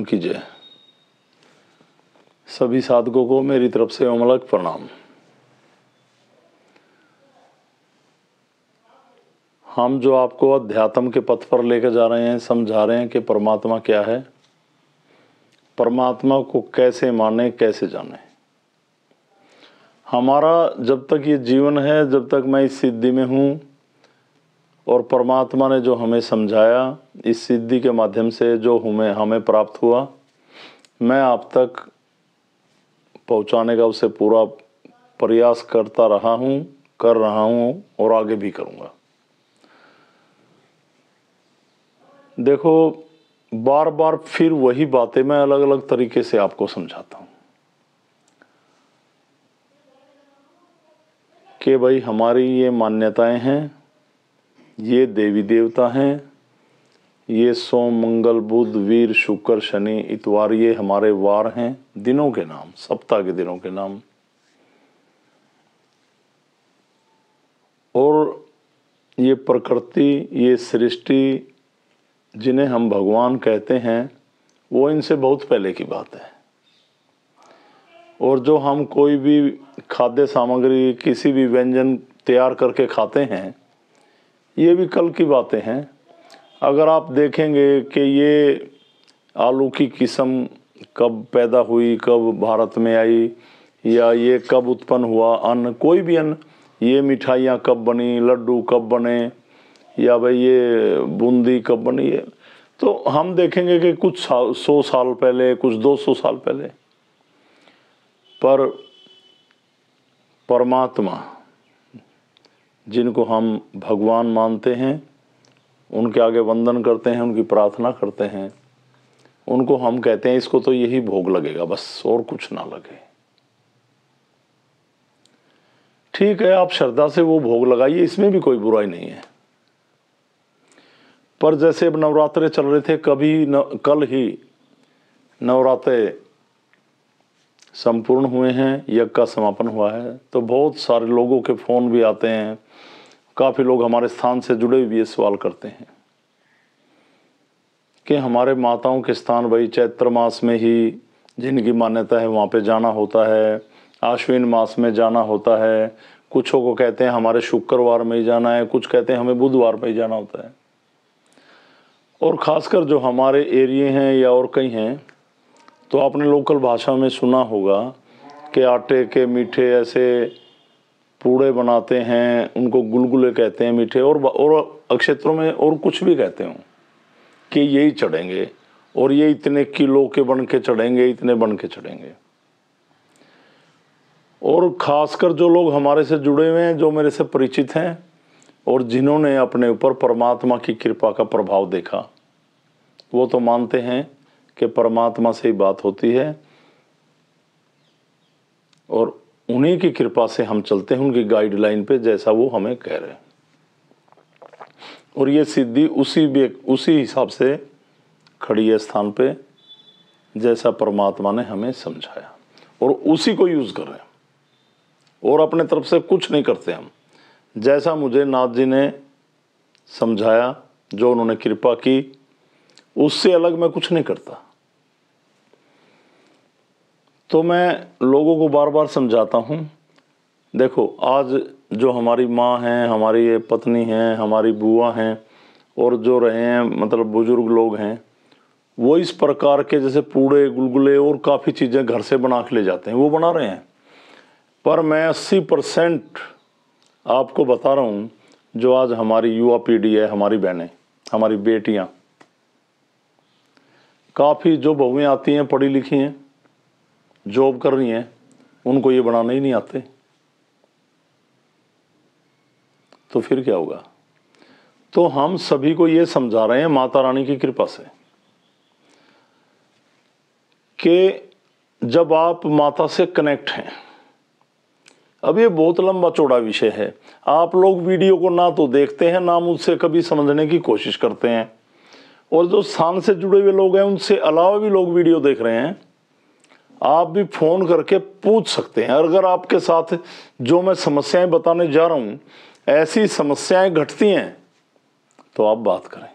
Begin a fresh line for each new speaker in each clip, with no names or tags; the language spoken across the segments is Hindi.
कीजिए। सभी साधकों को मेरी तरफ से अमलक प्रणाम। हम जो आपको अध्यात्म के पथ पर लेकर जा रहे हैं, समझा रहे हैं कि परमात्मा क्या है, परमात्मा को कैसे माने, कैसे जाने। हमारा जब तक ये जीवन है, जब तक मैं इस सिद्धि में हूँ और परमात्मा ने जो हमें समझाया, इस सिद्धि के माध्यम से जो हमें प्राप्त हुआ, मैं आप तक पहुँचाने का उससे पूरा प्रयास करता रहा हूँ, कर रहा हूँ और आगे भी करूँगा। देखो, बार बार फिर वही बातें मैं अलग अलग तरीके से आपको समझाता हूँ कि भाई हमारी ये मान्यताएं हैं, ये देवी देवता हैं, ये सोम मंगल बुध वीर शुक्र शनि इतवार, ये हमारे वार हैं, दिनों के नाम, सप्ताह के दिनों के नाम। और ये प्रकृति, ये सृष्टि जिन्हें हम भगवान कहते हैं, वो इनसे बहुत पहले की बात है। और जो हम कोई भी खाद्य सामग्री, किसी भी व्यंजन तैयार करके खाते हैं, ये भी कल की बातें हैं। अगर आप देखेंगे कि ये आलू की किस्म कब पैदा हुई, कब भारत में आई, या ये कब उत्पन्न हुआ अन्न, कोई भी अन्न, ये मिठाइयाँ कब बनी, लड्डू कब बने, या भाई ये बूंदी कब बनी है, तो हम देखेंगे कि कुछ 100 साल पहले, कुछ 200 साल पहले। पर परमात्मा जिनको हम भगवान मानते हैं, उनके आगे वंदन करते हैं, उनकी प्रार्थना करते हैं, उनको हम कहते हैं इसको तो यही भोग लगेगा, बस और कुछ ना लगे। ठीक है, आप श्रद्धा से वो भोग लगाइए, इसमें भी कोई बुराई नहीं है। पर जैसे अब नवरात्रे चल रहे थे, कल ही नवरात्रे संपूर्ण हुए हैं, यज्ञ का समापन हुआ है, तो बहुत सारे लोगों के फ़ोन भी आते हैं, काफ़ी लोग हमारे स्थान से जुड़े हुए सवाल करते हैं कि हमारे माताओं के स्थान भाई चैत्र मास में ही जिनकी मान्यता है वहाँ पे जाना होता है, आश्विन मास में जाना होता है, कुछों को कहते हैं हमारे शुक्रवार में ही जाना है, कुछ कहते हैं हमें बुधवार में ही जाना होता है। और ख़ासकर जो हमारे एरिए हैं या और कहीं हैं, तो आपने लोकल भाषा में सुना होगा कि आटे के मीठे ऐसे पूड़े बनाते हैं, उनको गुलगुले कहते हैं मीठे, और अक्षेत्रों में और कुछ भी कहते हों कि यही चढ़ेंगे और ये इतने किलो के बन के चढ़ेंगे, इतने बन के चढ़ेंगे। और ख़ासकर जो लोग हमारे से जुड़े हुए हैं, जो मेरे से परिचित हैं और जिन्होंने अपने ऊपर परमात्मा की कृपा का प्रभाव देखा, वो तो मानते हैं कि परमात्मा से ही बात होती है और उन्हीं की कृपा से हम चलते हैं, उनकी गाइडलाइन पे, जैसा वो हमें कह रहे हैं। और ये सिद्धि उसी हिसाब से खड़ी है स्थान पे, जैसा परमात्मा ने हमें समझाया, और उसी को यूज़ कर रहे हैं और अपने तरफ से कुछ नहीं करते हम। जैसा मुझे नाथ जी ने समझाया, जो उन्होंने कृपा की, उससे अलग मैं कुछ नहीं करता। तो मैं लोगों को बार बार समझाता हूँ, देखो आज जो हमारी माँ हैं, हमारी पत्नी हैं, हमारी बुआ हैं, और जो रहे हैं मतलब बुजुर्ग लोग हैं, वो इस प्रकार के जैसे पूड़े गुलगुले और काफ़ी चीज़ें घर से बना के ले जाते हैं, वो बना रहे हैं। पर मैं 80% आपको बता रहा हूँ, जो आज हमारी युवा पीढ़ी है, हमारी बहनें, हमारी बेटियाँ, काफ़ी जो बहुएँ आती हैं, पढ़ी लिखी हैं, जॉब कर रही हैं, उनको ये बनाने ही नहीं आते। तो फिर क्या होगा? तो हम सभी को ये समझा रहे हैं माता रानी की कृपा से कि जब आप माता से कनेक्ट हैं, अब ये बहुत लंबा चौड़ा विषय है, आप लोग वीडियो को ना तो देखते हैं, ना मुझसे कभी समझने की कोशिश करते हैं, और जो स्थान से जुड़े हुए लोग हैं, उनसे अलावा भी लोग वीडियो देख रहे हैं, आप भी फ़ोन करके पूछ सकते हैं। अगर आपके साथ जो मैं समस्याएं बताने जा रहा हूँ, ऐसी समस्याएं घटती हैं, तो आप बात करें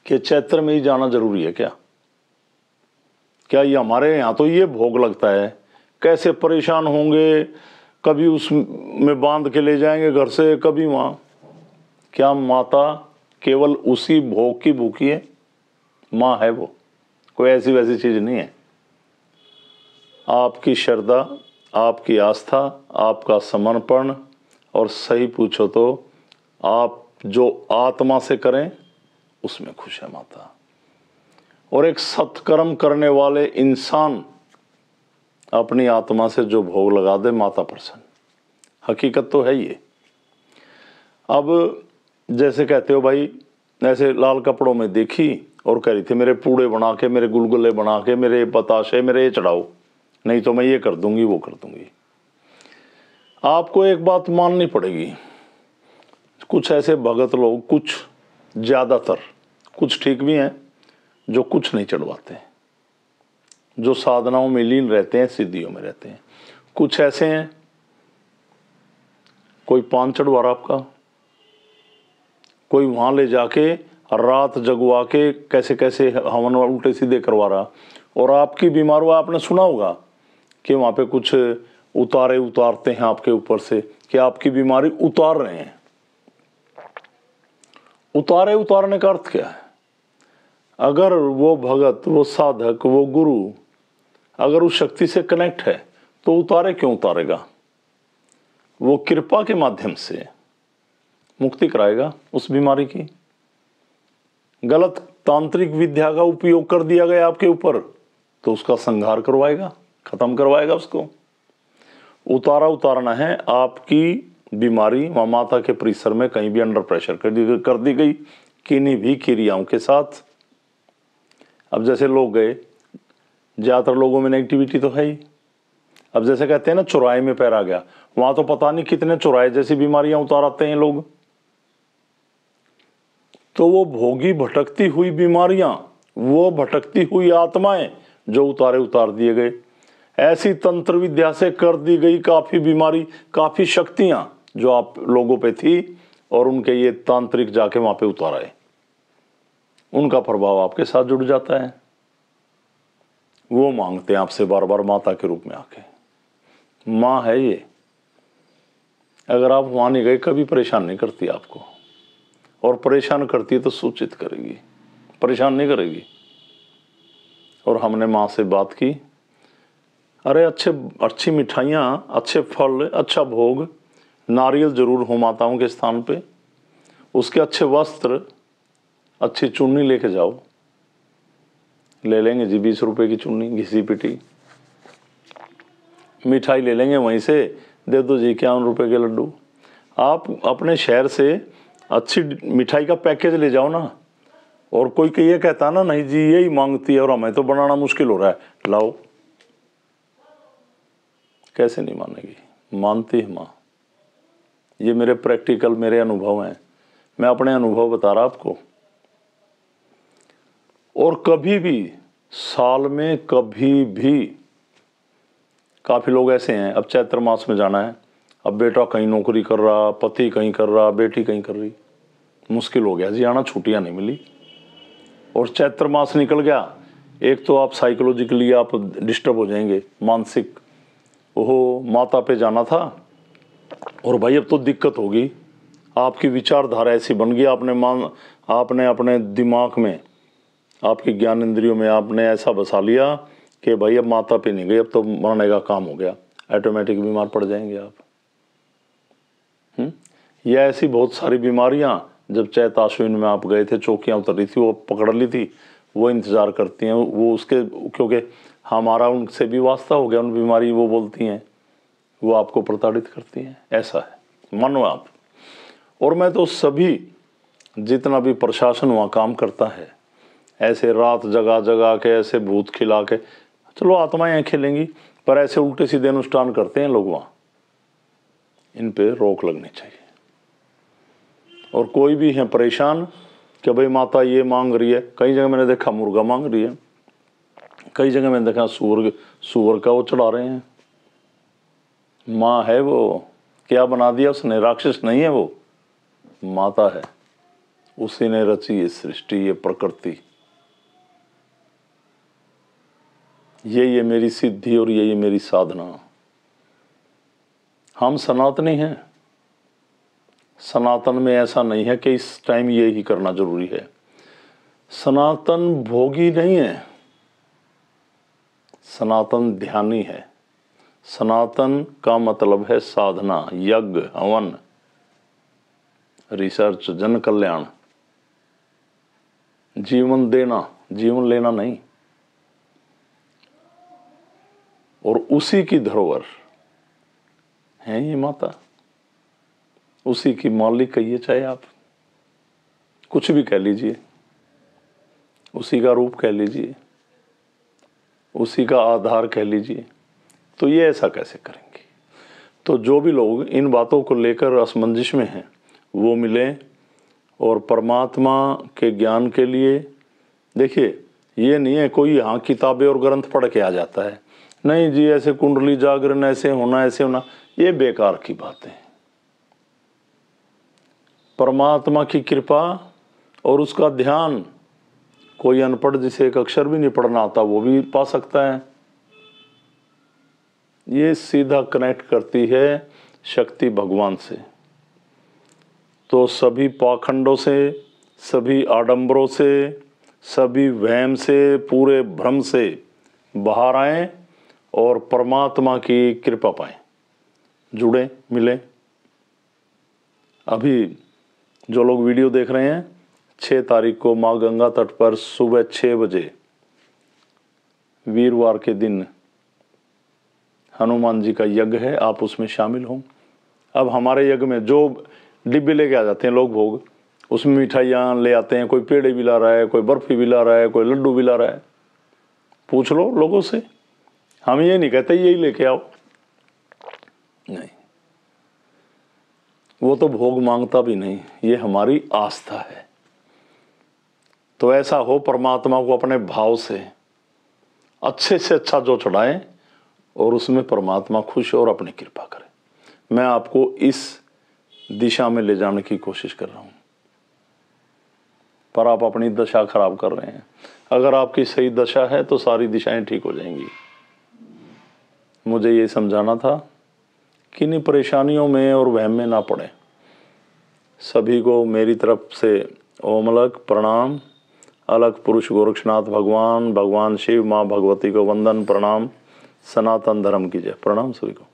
कि चैत्र में ही जाना जरूरी है क्या? क्या ये हमारे यहाँ तो ये भोग लगता है, कैसे परेशान होंगे, कभी उसमें बांध के ले जाएंगे घर से, कभी वहाँ। क्या माता केवल उसी भोग की भूखी है? माँ है वो, कोई ऐसी वैसी चीज़ नहीं है। आपकी श्रद्धा, आपकी आस्था, आपका समर्पण, और सही पूछो तो आप जो आत्मा से करें उसमें खुश है माता। और एक सत्कर्म करने वाले इंसान अपनी आत्मा से जो भोग लगा दे, माता प्रसन्न। हकीकत तो है ये। अब जैसे कहते हो भाई, ऐसे लाल कपड़ों में देखी और कह रही थी मेरे पूड़े बना के, मेरे गुलगुले बना के, मेरे बताशे मेरे ये चढ़ाओ, नहीं तो मैं ये कर दूंगी वो कर दूंगी। आपको एक बात माननी पड़ेगी, कुछ ऐसे भगत लोग, कुछ ज़्यादातर, कुछ ठीक भी हैं जो कुछ नहीं चढ़वाते, जो साधनाओं में लीन रहते हैं, सिद्धियों में रहते हैं। कुछ ऐसे हैं, कोई पान चढ़वा रहा आपका, कोई वहाँ ले जाके रात जगवा के कैसे कैसे हवन उल्टे सीधे करवा रहा, और आपकी बीमार हुआ, आपने सुना होगा कि वहाँ पे कुछ उतारते हैं आपके ऊपर से कि आपकी बीमारी उतार रहे हैं। उतारने का अर्थ क्या है? अगर वो भगत, वो साधक, वो गुरु अगर उस शक्ति से कनेक्ट है तो उतारे क्यों उतारेगा? वो कृपा के माध्यम से मुक्ति कराएगा उस बीमारी की। गलत तांत्रिक विद्या का उपयोग कर दिया गया आपके ऊपर तो उसका संहार करवाएगा, खत्म करवाएगा उसको। उतारना है आपकी बीमारी वहाँ माता के परिसर में कहीं भी अंडर प्रेशर कर दी गई, किन्हीं भी क्रियाओं के साथ। अब जैसे लोग गए, ज़्यादातर लोगों में नेगेटिविटी तो है ही। अब जैसे कहते हैं ना चौराहे में पैर आ गया, वहाँ तो पता नहीं कितने चौराहे जैसी बीमारियां उतारते हैं लोग। तो वो भोगी भटकती हुई बीमारियां, वो भटकती हुई आत्माएं जो उतार दिए गए, ऐसी तंत्र विद्या से कर दी गई काफ़ी बीमारी, काफ़ी शक्तियां जो आप लोगों पे थी और उनके ये तांत्रिक जाके वहाँ पे उतार आए, उनका प्रभाव आपके साथ जुड़ जाता है। वो मांगते हैं आपसे बार बार माता के रूप में आके। माँ है ये, अगर आप वहाँ नहीं गए कभी परेशान नहीं करती आपको, और परेशान करती है तो सूचित करेगी, परेशान नहीं करेगी। और हमने माँ से बात की, अरे अच्छी मिठाइयाँ, अच्छे फल, अच्छा भोग, नारियल जरूर हो माताओं के स्थान पे, उसके अच्छे वस्त्र, अच्छी चुन्नी लेके जाओ। ले लेंगे जी 20 रुपए की चुन्नी घिसी पिटी, मिठाई ले लेंगे वहीं से, दे दो जी 51 रुपए के लड्डू। आप अपने शहर से अच्छी मिठाई का पैकेज ले जाओ ना, और कोई ये कहता ना नहीं जी यही मांगती है और हमें तो बनाना मुश्किल हो रहा है, लाओ। कैसे नहीं मानेगी? मानती है माँ। ये मेरे प्रैक्टिकल, मेरे अनुभव हैं, मैं अपने अनुभव बता रहा आपको। और कभी भी साल में कभी भी, काफ़ी लोग ऐसे हैं, अब चैत्र मास में जाना है, अब बेटा कहीं नौकरी कर रहा, पति कहीं कर रहा, बेटी कहीं कर रही, मुश्किल हो गया जी आना, छुट्टियां नहीं मिली, और चैत्र मास निकल गया। एक तो आप साइकोलॉजिकली आप डिस्टर्ब हो जाएंगे, मानसिक, ओहो माता पे जाना था और भाई अब तो दिक्कत होगी। आपकी विचारधारा ऐसी बन गई, आपने अपने दिमाग में, आपकी ज्ञान इंद्रियों में आपने ऐसा बसा लिया कि भाई अब माता पे नहीं गई, अब तो मरने का काम हो गया, ऑटोमेटिक बीमार पड़ जाएंगे आप। ये ऐसी बहुत सारी बीमारियां, जब चैत आश्विन में आप गए थे, चौकियां उतर रही थी, वो पकड़ ली थी, वो इंतज़ार करती हैं, वो उसके, क्योंकि हमारा उनसे भी वास्ता हो गया, उन बीमारी वो बोलती हैं, वो आपको प्रताड़ित करती हैं। ऐसा है, मानो आप। और मैं तो सभी, जितना भी प्रशासन वहाँ काम करता है, ऐसे रात जगा के, ऐसे भूत खिला के, चलो आत्माएं खेलेंगी, पर ऐसे उल्टे सीधे अनुष्ठान करते हैं लोग वहाँ, इन पे रोक लगनी चाहिए। और कोई भी है परेशान कि भाई माता ये मांग रही है, कई जगह मैंने देखा मुर्गा मांग रही है, कई जगह मैंने देखा सूअर का वो चढ़ा रहे हैं। माँ है वो, क्या बना दिया उसने? राक्षस नहीं है वो, माता है, उसी ने रची ये सृष्टि, ये प्रकृति। ये मेरी सिद्धि और ये मेरी साधना। हम सनातनी हैं। सनातन में ऐसा नहीं है कि इस टाइम ये ही करना जरूरी है। सनातन भोगी नहीं है, सनातन ध्यानी है। सनातन का मतलब है साधना, यज्ञ, हवन, रिसर्च, जन कल्याण, जीवन देना, जीवन लेना नहीं। और उसी की धरोहर है ये माता, उसी की मालिक कहिए, चाहे आप कुछ भी कह लीजिए, उसी का रूप कह लीजिए, उसी का आधार कह लीजिए। तो ये ऐसा कैसे करेंगे? तो जो भी लोग इन बातों को लेकर असमंजस में हैं वो मिलें और परमात्मा के ज्ञान के लिए, देखिए ये नहीं है कोई यहाँ किताबें और ग्रंथ पढ़ के आ जाता है, नहीं जी ऐसे कुंडली जागरण ऐसे होना ऐसे होना, ये बेकार की बातें हैं। परमात्मा की कृपा और उसका ध्यान कोई अनपढ़ जिसे एक अक्षर भी नहीं पढ़ना आता वो भी पा सकता है। ये सीधा कनेक्ट करती है शक्ति भगवान से। तो सभी पाखंडों से, सभी आडंबरों से, सभी वहम से, पूरे भ्रम से बाहर आएं और परमात्मा की कृपा पाएं, जुड़ें, मिलें। अभी जो लोग वीडियो देख रहे हैं, 6 तारीख को माँ गंगा तट पर सुबह 6 बजे वीरवार के दिन हनुमान जी का यज्ञ है, आप उसमें शामिल हों। अब हमारे यज्ञ में जो डिब्बे लेके आ जाते हैं लोग भोग, उसमें मिठाइयाँ ले आते हैं, कोई पेड़े भी ला रहा है, कोई बर्फी भी ला रहा है, कोई लड्डू भी ला रहा है। पूछ लो लोगों से, हम ये नहीं कहते यही लेके आओ, नहीं, वो तो भोग मांगता भी नहीं, ये हमारी आस्था है। तो ऐसा हो परमात्मा को अपने भाव से अच्छे से अच्छा जो चढ़ाएं और उसमें परमात्मा खुश और अपनी कृपा करे। मैं आपको इस दिशा में ले जाने की कोशिश कर रहा हूं, पर आप अपनी दशा खराब कर रहे हैं। अगर आपकी सही दशा है तो सारी दिशाएं ठीक हो जाएंगी। मुझे ये समझाना था कि इन परेशानियों में और वहम में ना पड़े। सभी को मेरी तरफ से ओम अलग प्रणाम। अलग पुरुष गोरक्षनाथ भगवान, भगवान शिव, माँ भगवती को वंदन प्रणाम। सनातन धर्म की जय। प्रणाम सभी को।